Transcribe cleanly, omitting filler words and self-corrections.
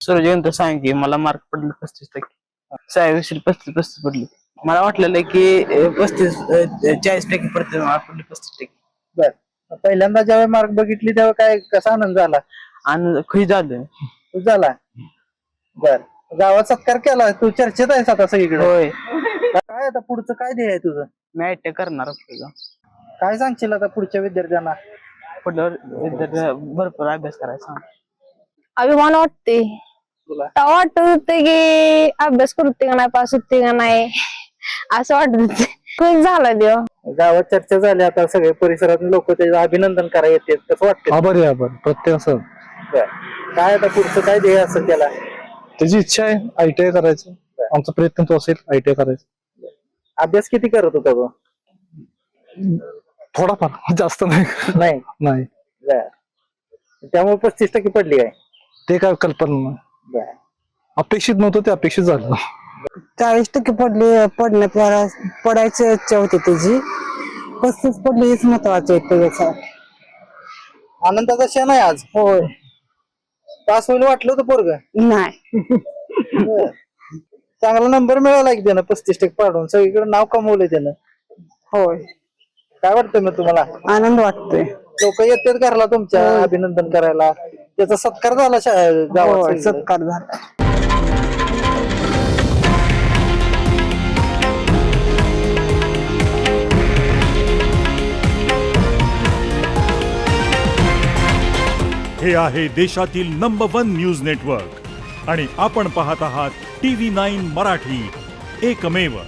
सूर्यकांत सांगे मला मार्क पडले 35%. 35 पडले. मला वाटलेलं की 40% पडते, मार्क पडले 35%. बर, पहिल्यांदा ज्यावेळी मार्क बघितली तेव्हा काय कसा आनंद झाला? आणि खुश झालं. तू झाला. बर, गावात सत्कार केला, तू चर्चेत आहेस आता सगळीकडे. होय, काय आता पुढचं काय ध्येय आहे तुझं? मी ITI करणार पुढं. काय सांगशील आता पुढच्या विद्यार्थ्यांना? भरपूर अभ्यास करायचा. अभिमान वाटते. तुला तेव्हा वाटत होते की अभ्यास करते का नाही, पास होते का नाही, असं वाटत होते. खुश झाला देव. गावात चर्चा झाली, आता सगळे परिसरात लोक त्याचं अभिनंदन करायला येतात, कसं वाटतं? आभारी आहे आपण प्रत्येक बर, काय आता पुढचं काय ध्येय असेल त्याला? त्याची इच्छा आहे ITI करायचं. आमचा प्रयत्न तो असेल ITI करायचं. अभ्यास किती करत होता तो? थोडाफार, जास्त नाही. नाही. नाही बर, त्यामुळे 35% पडली काय? ते काय कल्पना नाही. बर, अपेक्षित नव्हतं, ते अपेक्षित झालं. 40% पडायची इच्छा होती त्याची. 35 पडले हेच महत्वाचं होतं त्याचा. आनंदाचा क्षण आहे आज. होय. पास होईल वाटलं होतं पोरग? नाही. चांगला नंबर मिळाला की त्यानं 35% पाडून, सगळीकडे नाव कमवलंय त्यानं. होय, काय वाटतं मग तुम्हाला? आनंद वाटतोय. लोक येतात घरला तुमच्या अभिनंदन करायला, त्याचा सत्कार झाला गावात होय, सगळीकडे. सत्कार झाला. हे आहे देशातील नंबर 1 न्यूज नेटवर्क आणि आपण पाहत आहात TV9 मराठी, एकमेव.